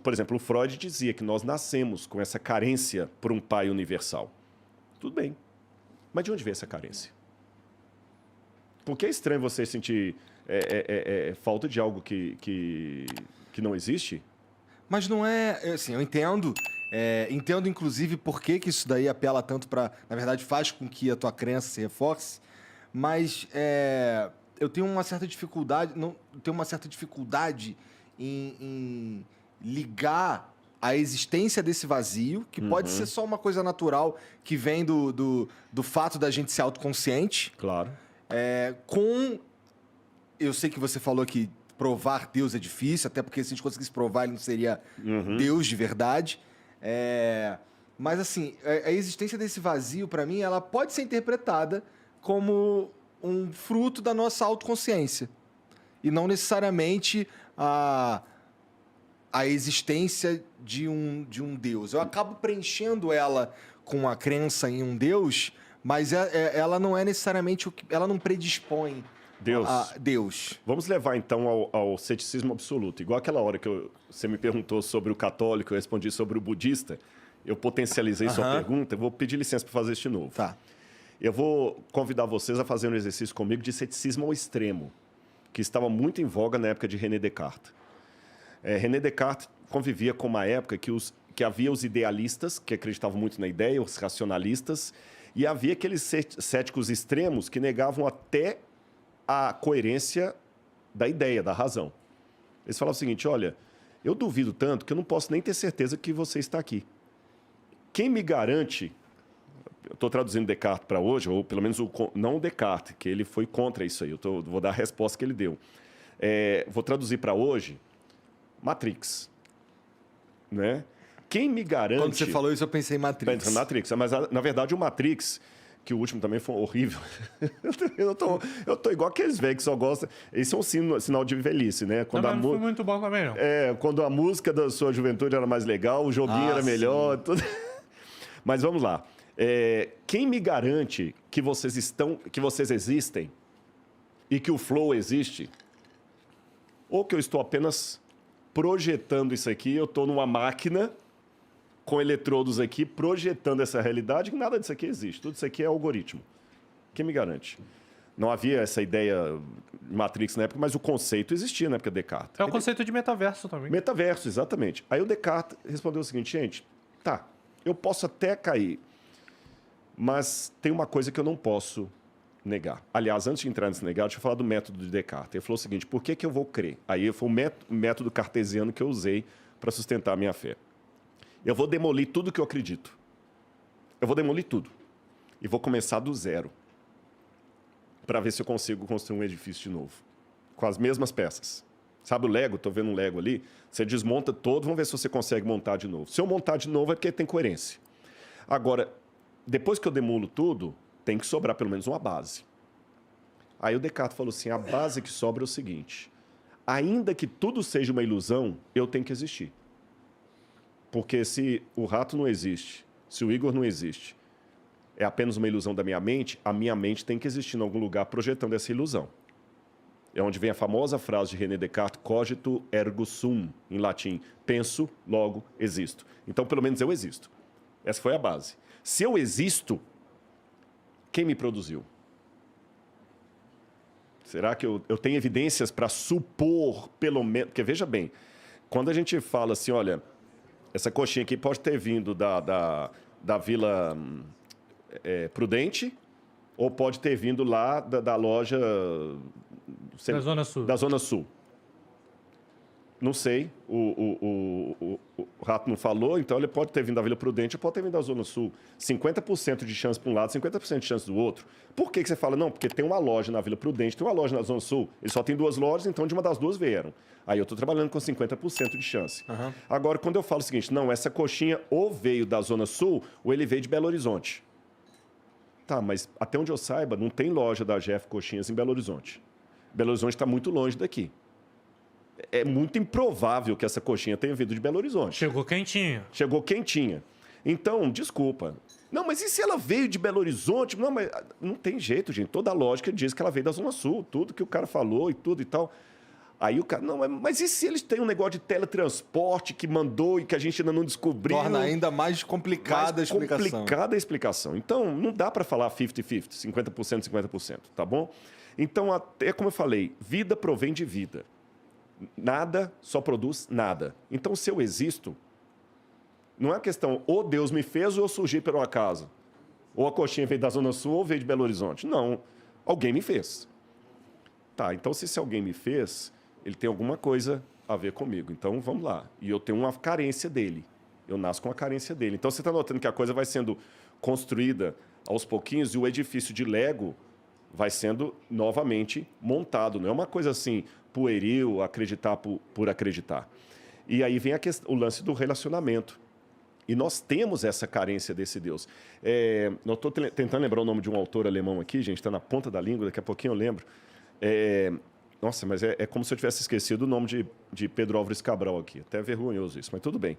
por exemplo, o Freud dizia que nós nascemos com essa carência por um pai universal. Tudo bem. Mas de onde vem essa carência? Porque é estranho você sentir falta de algo que não existe? Mas não é... Assim, eu entendo. Entendo, inclusive, por que isso daí apela tanto para... Na verdade, faz com que a tua crença se reforce. Mas eu tenho uma certa dificuldade... tenho uma certa dificuldade em ligar a existência desse vazio, que pode ser só uma coisa natural que vem do fato da gente ser autoconsciente. Claro. Eu sei que você falou que provar Deus é difícil, até porque se a gente conseguisse provar, ele não seria Deus de verdade. Mas, assim, a existência desse vazio, para mim, ela pode ser interpretada como um fruto da nossa autoconsciência. E não necessariamente a existência de um Deus. Eu acabo preenchendo ela com a crença em um Deus, mas ela não é necessariamente ela não predispõe a Deus. Vamos levar, então, ao ceticismo absoluto. Igual aquela hora que você me perguntou sobre o católico, eu respondi sobre o budista. Eu potencializei sua pergunta. Eu vou pedir licença para fazer isso de novo. Tá. Eu vou convidar vocês a fazer um exercício comigo de ceticismo ao extremo, que estava muito em voga na época de René Descartes. René Descartes convivia com uma época que havia os idealistas, que acreditavam muito na ideia, os racionalistas, e havia aqueles céticos extremos que negavam até a coerência da ideia, da razão. Eles falavam o seguinte: olha, eu duvido tanto que eu não posso nem ter certeza que você está aqui. Quem me garante... Eu estou traduzindo Descartes para hoje, ou pelo menos não o Descartes, que ele foi contra isso aí. Vou dar a resposta que ele deu. Vou traduzir para hoje Matrix. Né? Quem me garante... Quando você falou isso, eu pensei em Matrix. Matrix, mas na verdade o Matrix, que o último também foi horrível. eu tô igual aqueles velhos que só gostam... Isso é um sinal de velhice, né? Não foi muito bom também, não. Quando a música da sua juventude era mais legal, o joguinho era melhor. Tudo... Mas vamos lá. Quem me garante que vocês existem e que o flow existe? Ou que eu estou apenas projetando isso aqui, eu estou numa máquina com eletrodos aqui, projetando essa realidade, que nada disso aqui existe. Tudo isso aqui é algoritmo. Quem me garante? Não havia essa ideia Matrix na época, mas o conceito existia na época de Descartes. É o conceito de metaverso também. Metaverso, exatamente. Aí o Descartes respondeu o seguinte: gente, tá, eu posso até cair, mas tem uma coisa que eu não posso negar. Aliás, antes de entrar nesse negar, deixa eu falar do método de Descartes. Ele falou o seguinte: por que eu vou crer? Aí foi o método cartesiano que eu usei para sustentar a minha fé. Eu vou demolir tudo que eu acredito. Eu vou demolir tudo. E vou começar do zero, para ver se eu consigo construir um edifício de novo, com as mesmas peças. Sabe o Lego? Estou vendo um Lego ali. Você desmonta todo, vamos ver se você consegue montar de novo. Se eu montar de novo é porque tem coerência. Agora, depois que eu demulo tudo, tem que sobrar pelo menos uma base. Aí o Descartes falou assim: a base que sobra é o seguinte: ainda que tudo seja uma ilusão, eu tenho que existir. Porque se o rato não existe, se o Igor não existe, é apenas uma ilusão da minha mente, a minha mente tem que existir em algum lugar projetando essa ilusão. É onde vem a famosa frase de René Descartes: cogito ergo sum, em latim. Penso, logo existo. Então, pelo menos eu existo. Essa foi a base. Se eu existo, quem me produziu? Será que eu tenho evidências para supor, pelo menos... Porque, veja bem, quando a gente fala assim, olha, essa coxinha aqui pode ter vindo da Vila Prudente, ou pode ter vindo lá da loja... Da Zona Sul. Da Zona Sul. Não sei, o rato não falou, então ele pode ter vindo da Vila Prudente ou pode ter vindo da Zona Sul. 50% de chance para um lado, 50% de chance do outro. Por que você fala? Não, porque tem uma loja na Vila Prudente, tem uma loja na Zona Sul. Ele só tem 2 lojas, então de uma das 2 vieram. Aí eu estou trabalhando com 50% de chance. Uhum. Agora, quando eu falo o seguinte: não, essa coxinha ou veio da Zona Sul ou ele veio de Belo Horizonte. Tá, mas até onde eu saiba, não tem loja da Jeff Coxinhas em Belo Horizonte. Belo Horizonte está muito longe daqui. É muito improvável que essa coxinha tenha vindo de Belo Horizonte. Chegou quentinha. Chegou quentinha. Então, desculpa. Não, mas e se ela veio de Belo Horizonte? Não, mas não tem jeito, gente. Toda a lógica diz que ela veio da Zona Sul. Tudo que o cara falou e tudo e tal. Aí o cara, não, mas e se eles têm um negócio de teletransporte que mandou e que a gente ainda não descobriu? Torna ainda mais complicada a explicação. Complicada a explicação. Então, não dá para falar 50-50, 50%, 50%, tá bom? Então, é como eu falei, vida provém de vida. Nada só produz nada. Então, se eu existo, não é a questão, ou Deus me fez ou eu surgi por um acaso. Ou a coxinha veio da Zona Sul ou veio de Belo Horizonte. Não, alguém me fez. Tá, então se esse alguém me fez, ele tem alguma coisa a ver comigo. Então, vamos lá. E eu tenho uma carência dele. Eu nasço com a carência dele. Então, você está notando que a coisa vai sendo construída aos pouquinhos e o edifício de Lego vai sendo novamente montado. Não é uma coisa assim, pueril, acreditar por acreditar. E aí vem o lance do relacionamento. E nós temos essa carência desse Deus. Eu estou tentando lembrar o nome de um autor alemão aqui, gente, está na ponta da língua, daqui a pouquinho eu lembro. Nossa, mas é como se eu tivesse esquecido o nome de Pedro Álvares Cabral aqui. Até é vergonhoso isso, mas tudo bem.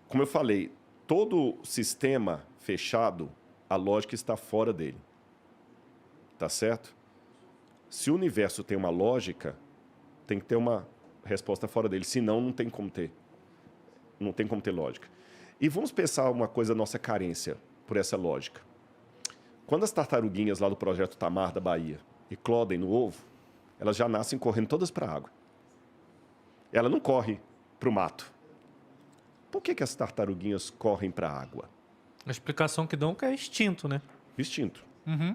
Como eu falei, todo sistema fechado, a lógica está fora dele. Tá certo? Se o universo tem uma lógica, tem que ter uma resposta fora dele. Senão, não tem como ter. Não tem como ter lógica. E vamos pensar uma coisa, nossa carência por essa lógica. Quando as tartaruguinhas lá do Projeto Tamar da Bahia eclodem no ovo, elas já nascem correndo todas para a água. Ela não corre para o mato. Por que as tartaruguinhas correm para a água? A explicação que dão é que é instinto, né? Instinto. Uhum.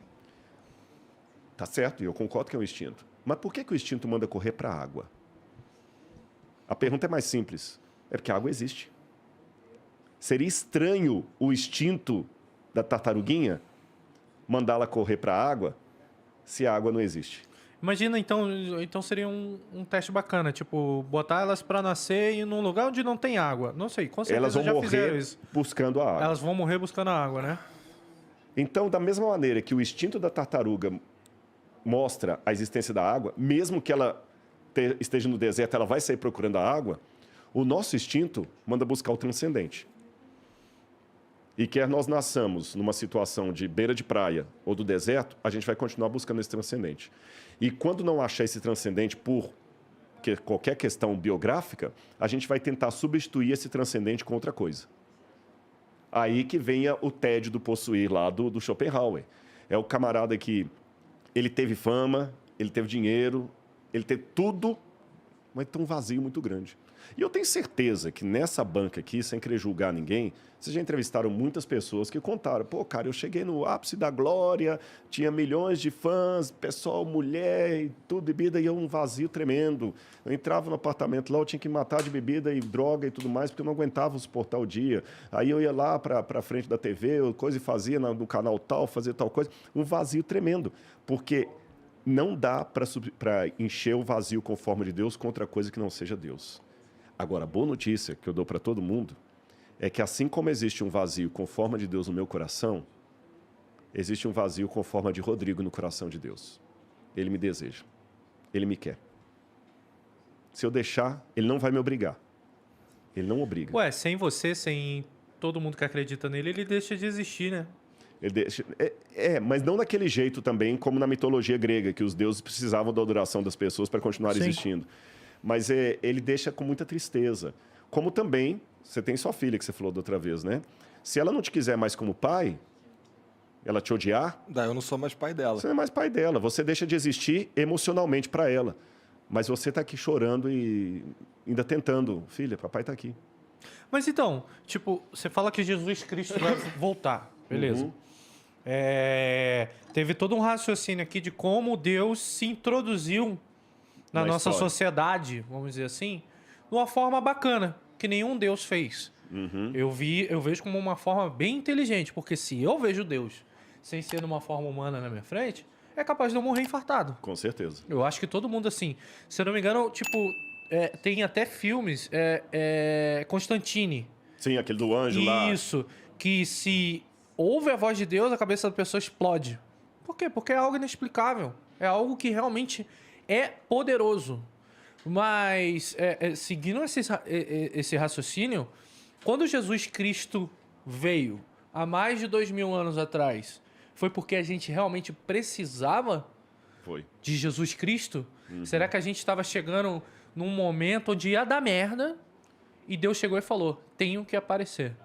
Tá certo, e eu concordo que é um instinto. Mas por que o instinto manda correr para a água? A pergunta é mais simples. É porque a água existe. Seria estranho o instinto da tartaruguinha mandá-la correr para a água se a água não existe. Imagina, então seria um teste bacana, tipo, botar elas para nascer e num lugar onde não tem água. Não sei, com certeza elas vão já fizeram morrer isso. buscando a água. Elas vão morrer buscando a água, né? Então, da mesma maneira que o instinto da tartaruga mostra a existência da água, mesmo que ela esteja no deserto, ela vai sair procurando a água, o nosso instinto manda buscar o transcendente. E quer nós nasçamos numa situação de beira de praia ou do deserto, a gente vai continuar buscando esse transcendente. E quando não achar esse transcendente por qualquer questão biográfica, a gente vai tentar substituir esse transcendente com outra coisa. Aí que venha o tédio do possuir lá do Schopenhauer. É o camarada que ele teve fama, ele teve dinheiro, ele teve tudo, mas tem um vazio muito grande. E eu tenho certeza que nessa banca aqui, sem querer julgar ninguém, vocês já entrevistaram muitas pessoas que contaram, pô, cara, eu cheguei no ápice da glória, tinha milhões de fãs, pessoal, mulher e tudo, bebida, e um vazio tremendo. Eu entrava no apartamento lá, eu tinha que matar de bebida e droga e tudo mais, porque eu não aguentava suportar o dia. Aí eu ia lá para frente da TV, coisa e fazia no canal tal, fazia tal coisa. Um vazio tremendo, porque não dá para encher o vazio com forma de Deus com outra coisa que não seja Deus. Agora, a boa notícia que eu dou para todo mundo é que assim como existe um vazio com forma de Deus no meu coração, existe um vazio com forma de Rodrigo no coração de Deus. Ele me deseja. Ele me quer. Se eu deixar, ele não vai me obrigar. Ele não obriga. Ué, sem você, sem todo mundo que acredita nele, ele deixa de existir, né? Ele deixa, mas não daquele jeito também, como na mitologia grega, que os deuses precisavam da adoração das pessoas para continuar existindo. Mas ele deixa com muita tristeza. Como também, você tem sua filha, que você falou da outra vez, né? Se ela não te quiser mais como pai, ela te odiar... Eu não sou mais pai dela. Você não é mais pai dela. Você deixa de existir emocionalmente para ela. Mas você está aqui chorando e ainda tentando. Filha, papai está aqui. Mas então, tipo, você fala que Jesus Cristo vai voltar, beleza. Uhum. Teve todo um raciocínio aqui de como Deus se introduziu na nossa sociedade, vamos dizer assim, de uma forma bacana, que nenhum Deus fez. Uhum. Eu vejo como uma forma bem inteligente, porque se eu vejo Deus sem ser numa forma humana na minha frente, é capaz de eu morrer infartado. Com certeza. Eu acho que todo mundo, assim, se eu não me engano, tipo, tem até filmes, Constantine. Sim, aquele do anjo lá. Isso, que se ouve a voz de Deus, a cabeça da pessoa explode. Por quê? Porque é algo inexplicável. É algo que realmente é poderoso. Mas, seguindo esse raciocínio, quando Jesus Cristo veio, há mais de 2000 anos atrás, foi porque a gente realmente precisava Foi. de Jesus Cristo? Será que a gente estava chegando num momento onde ia dar merda e Deus chegou e falou, tenho que aparecer.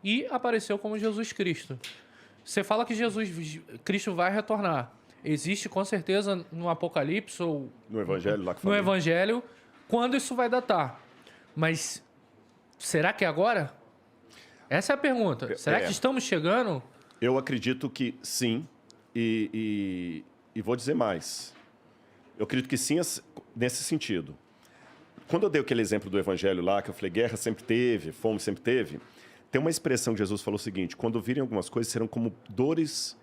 E apareceu como Jesus Cristo. Você fala que Cristo vai retornar. Existe com certeza no Apocalipse ou No Evangelho lá que no falei. Evangelho quando isso vai datar. Mas será que é agora? Essa é a pergunta. Será que estamos chegando? Eu acredito que sim. E vou dizer mais. Eu acredito que sim nesse sentido. Quando eu dei aquele exemplo do Evangelho lá, que eu falei, guerra sempre teve, fome sempre teve, tem uma expressão que Jesus falou o seguinte, quando virem algumas coisas, serão como dores,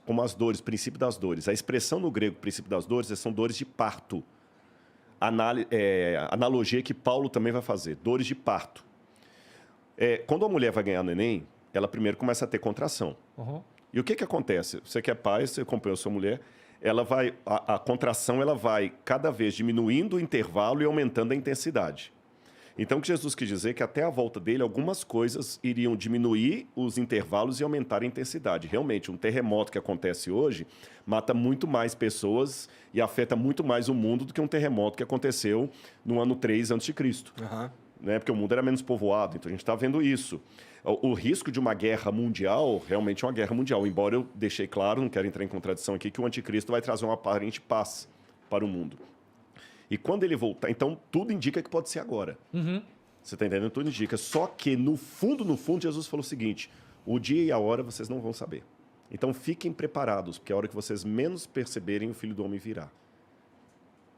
como as dores, princípio das dores. A expressão no grego, princípio das dores, são dores de parto. Analogia que Paulo também vai fazer, dores de parto. Quando a mulher vai ganhar neném, ela primeiro começa a ter contração. Uhum. E o que acontece? Você que é pai, você acompanhou sua mulher, a contração ela vai cada vez diminuindo o intervalo e aumentando a intensidade. Então, o que Jesus quis dizer é que até a volta dele, algumas coisas iriam diminuir os intervalos e aumentar a intensidade. Realmente, um terremoto que acontece hoje mata muito mais pessoas e afeta muito mais o mundo do que um terremoto que aconteceu no ano 3 a.C. Aham. Né? Porque o mundo era menos povoado, então a gente está vendo isso. O risco de uma guerra mundial, realmente é uma guerra mundial, embora eu deixei claro, não quero entrar em contradição aqui, que o anticristo vai trazer uma aparente paz para o mundo. E quando ele voltar, então tudo indica que pode ser agora. Uhum. Você está entendendo? Tudo indica. Só que no fundo, Jesus falou o seguinte, o dia e a hora vocês não vão saber. Então fiquem preparados, porque a hora que vocês menos perceberem, o Filho do Homem virá.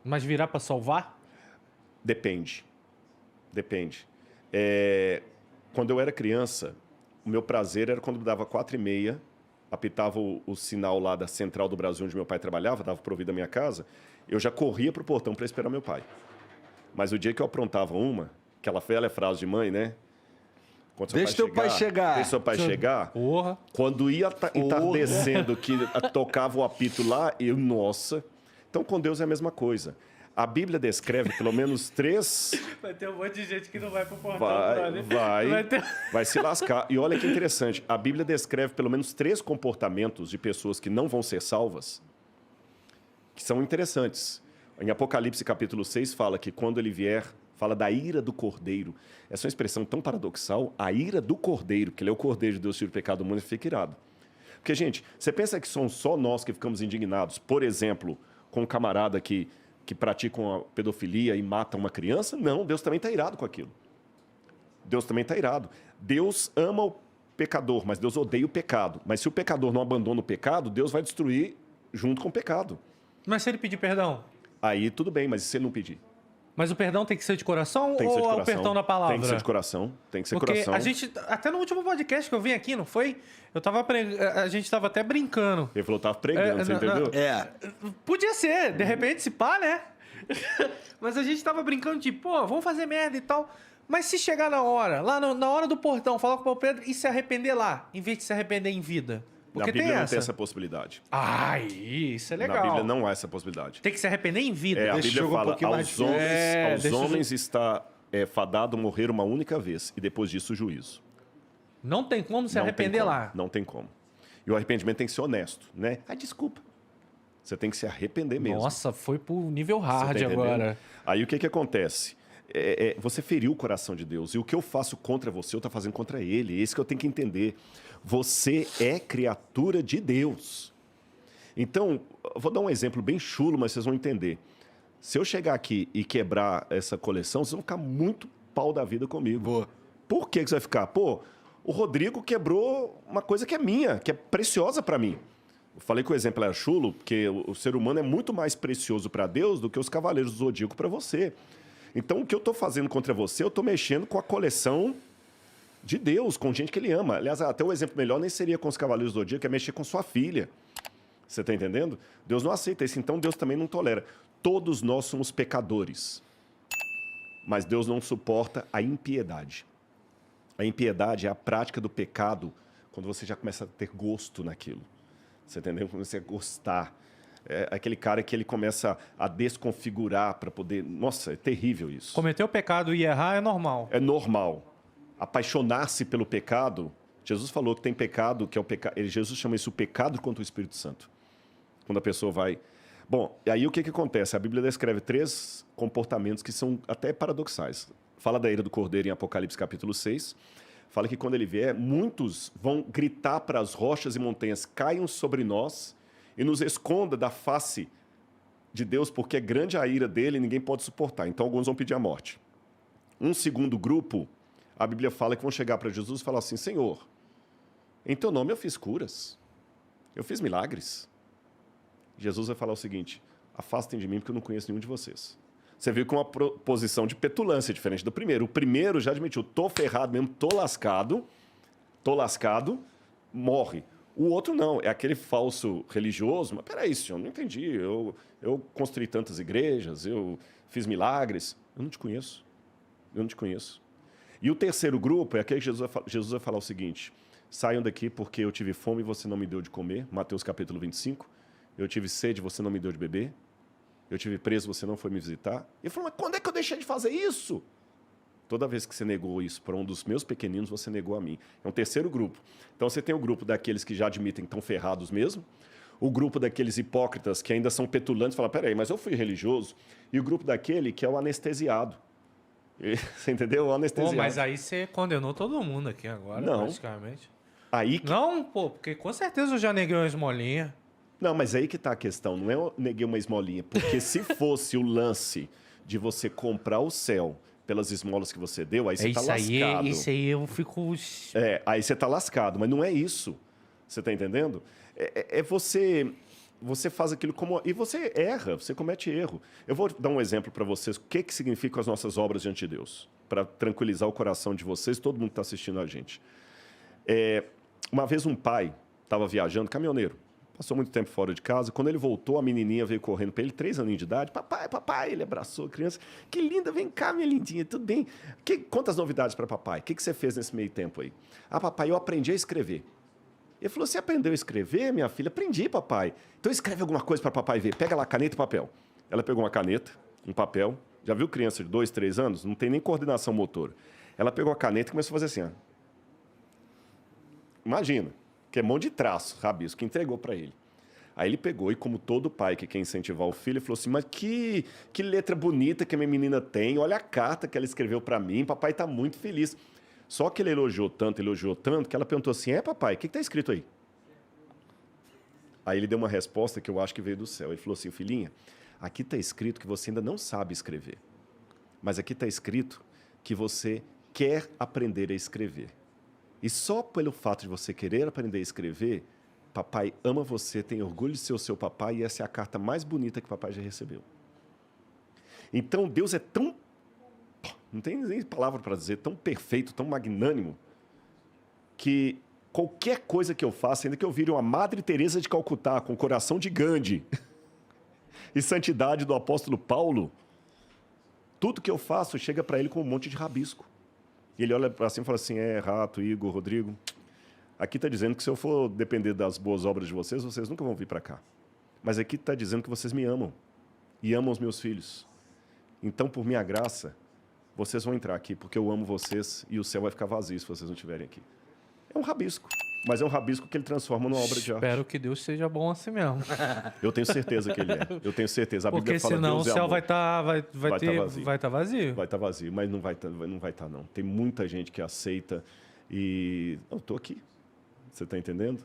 Mas virá para salvar? Depende. Quando eu era criança, o meu prazer era quando dava 4h30, apitava o sinal lá da Central do Brasil, onde meu pai trabalhava, dava para ouvir da minha casa, eu já corria pro portão para esperar meu pai. Mas o dia que eu aprontava aquela velha frase de mãe, né? Quando seu Deixa teu pai chegar. Deixa seu pai chegar. Porra. Quando ia entardecendo, que tocava o apito lá, nossa. Então, com Deus é a mesma coisa. A Bíblia descreve pelo menos 3... Vai ter um monte de gente que não vai pro portão, brother. Vai se lascar. E olha que interessante, a Bíblia descreve pelo menos 3 comportamentos de pessoas que não vão ser salvas, que são interessantes. Em Apocalipse capítulo 6 fala que quando ele vier, fala da ira do Cordeiro. Essa é uma expressão tão paradoxal, a ira do Cordeiro, que ele é o Cordeiro de Deus, tira o pecado do mundo e fica irado. Porque, gente, você pensa que somos só nós que ficamos indignados, por exemplo, com um camarada que praticam a pedofilia e matam uma criança? Não, Deus também está irado com aquilo. Deus também está irado. Deus ama o pecador, mas Deus odeia o pecado. Mas se o pecador não abandona o pecado, Deus vai destruir junto com o pecado. Mas se ele pedir perdão? Aí tudo bem, mas e se ele não pedir? Mas o perdão tem que ser de coração Tem que ser de ou é coração. o perdão da palavra? Tem que ser de coração. Tem que ser Porque coração. a gente, até no último podcast que eu vim aqui, não foi? A gente tava até brincando. Ele falou, tava pregando, você entendeu? Podia ser, de repente, se pá, né? Mas a gente tava brincando de, pô, vamos fazer merda e tal. Mas se chegar na hora, lá na hora do portão, falar com o Pedro e se arrepender lá, em vez de se arrepender em vida. Porque Na Bíblia tem não essa. tem essa possibilidade. Ai, isso é legal. Na Bíblia não há essa possibilidade. Tem que se arrepender em vida. A Deixa Bíblia eu jogar um fala, pouquinho mais aos difícil. homens está fadado morrer uma única vez, e depois disso o juízo. Não tem como se Não arrepender tem como, lá. Não tem como. E o arrependimento tem que ser honesto, né? Desculpa. Você tem que se arrepender mesmo. Nossa, foi pro nível Você hard tá entendendo? agora. Aí o que acontece? Você feriu o coração de Deus. E o que eu faço contra você, eu estou fazendo contra ele. É isso que eu tenho que entender. Você é criatura de Deus. Então, eu vou dar um exemplo bem chulo, mas vocês vão entender. Se eu chegar aqui e quebrar essa coleção, vocês vão ficar muito pau da vida comigo. Boa. Por que você vai ficar? Pô, o Rodrigo quebrou uma coisa que é minha, que é preciosa para mim. Eu falei que o exemplo era chulo, porque o ser humano é muito mais precioso para Deus do que os cavaleiros do Zodíaco para você. Então, o que eu estou fazendo contra você, eu estou mexendo com a coleção de Deus, com gente que ele ama. Aliás, até o exemplo melhor nem seria com os cavaleiros do Zodíaco, é mexer com sua filha. Você está entendendo? Deus não aceita isso, então Deus também não tolera. Todos nós somos pecadores, mas Deus não suporta a impiedade. A impiedade é a prática do pecado quando você já começa a ter gosto naquilo. Você entendeu? Quando você gostar. É aquele cara que ele começa a desconfigurar para poder... Nossa, é terrível isso. Cometer o pecado e errar é normal. É normal. Apaixonar-se pelo pecado... Jesus falou que tem pecado, que é o pecado... Jesus chama isso o pecado contra o Espírito Santo. Quando a pessoa vai... Bom, e aí o que, que acontece? A Bíblia descreve 3 comportamentos que são até paradoxais. Fala da ira do Cordeiro em Apocalipse capítulo 6. Fala que quando ele vier, muitos vão gritar para as rochas e montanhas, caiam sobre nós e nos esconda da face de Deus, porque é grande a ira dele e ninguém pode suportar. Então alguns vão pedir a morte. Um segundo grupo, a Bíblia fala que vão chegar para Jesus e falar assim, Senhor, em teu nome eu fiz curas, eu fiz milagres. Jesus vai falar o seguinte, afastem de mim porque eu não conheço nenhum de vocês. Você viu com uma posição de petulância diferente do primeiro. O primeiro já admitiu, tô ferrado mesmo, tô lascado, morre. O outro não, é aquele falso religioso, mas peraí, senhor, não entendi, eu construí tantas igrejas, eu fiz milagres, eu não te conheço. E o terceiro grupo é aquele que Jesus vai falar o seguinte, saiam daqui porque eu tive fome e você não me deu de comer, Mateus capítulo 25, eu tive sede e você não me deu de beber, eu tive preso, você não foi me visitar. E ele falou, mas quando é que eu deixei de fazer isso? Toda vez que você negou isso para um dos meus pequeninos, você negou a mim. É um terceiro grupo. Então você tem o grupo daqueles que já admitem que estão ferrados mesmo, o grupo daqueles hipócritas que ainda são petulantes e falam, peraí, mas eu fui religioso, e o grupo daquele que é o anestesiado. Você entendeu? O anestesiado. Pô, mas aí você condenou todo mundo aqui agora, Não. praticamente. Aí que... Não, pô, porque com certeza eu já neguei uma esmolinha. Não, mas aí que está a questão. Não é eu neguei uma esmolinha. Porque se fosse o lance de você comprar o céu pelas esmolas que você deu, aí você está lascado. Isso aí eu fico... Aí você está lascado. Mas não é isso. Você está entendendo? É você... Você faz aquilo como... E você erra, você comete erro. Eu vou dar um exemplo para vocês. O que significam as nossas obras diante de Deus? Para tranquilizar o coração de vocês, todo mundo que está assistindo a gente. Uma vez um pai estava viajando, caminhoneiro. Passou muito tempo fora de casa. Quando ele voltou, a menininha veio correndo para ele, 3 aninhos de idade. Papai, papai. Ele abraçou a criança. Que linda, vem cá, minha lindinha, tudo bem? Quantas novidades para papai? O que você fez nesse meio tempo aí? Ah, papai, eu aprendi a escrever. Ele falou, você aprendeu a escrever, minha filha? Aprendi, papai. Então escreve alguma coisa para papai ver. Pega lá caneta e papel. Ela pegou uma caneta, um papel. Já viu criança de 2, 3 anos? Não tem nem coordenação motora. Ela pegou a caneta e começou a fazer assim, ó. Imagina, que é mão de traço, rabisco, que entregou para ele. Aí ele pegou e, como todo pai que quer incentivar o filho, ele falou assim, mas que letra bonita que a minha menina tem, olha a carta que ela escreveu para mim, papai está muito feliz. Só que ele elogiou tanto, que ela perguntou assim, papai, o que está escrito aí? Aí ele deu uma resposta que eu acho que veio do céu. Ele falou assim, filhinha, aqui está escrito que você ainda não sabe escrever, mas aqui está escrito que você quer aprender a escrever. E só pelo fato de você querer aprender a escrever, papai ama você, tem orgulho de ser o seu papai e essa é a carta mais bonita que papai já recebeu. Então Deus é tão, não tem nem palavra para dizer, tão perfeito, tão magnânimo, que qualquer coisa que eu faça, ainda que eu vire uma Madre Teresa de Calcutá, com o coração de Gandhi e santidade do apóstolo Paulo, tudo que eu faço chega para ele com um monte de rabisco. E ele olha para cima e fala assim, Rato, Igor, Rodrigo, aqui está dizendo que se eu for depender das boas obras de vocês, vocês nunca vão vir para cá. Mas aqui está dizendo que vocês me amam e amam os meus filhos. Então, por minha graça, vocês vão entrar aqui, porque eu amo vocês e o céu vai ficar vazio se vocês não estiverem aqui. É um rabisco, mas é um rabisco que ele transforma numa obra de arte. Espero que Deus seja bom assim mesmo. Eu tenho certeza que ele é. Eu tenho certeza. A Bíblia Porque fala, senão o Deus é céu amor. vai estar vazio. vai tá vazio. Vai estar vazio, mas não vai estar, não. Tem muita gente que aceita e... Eu estou aqui. Você está entendendo?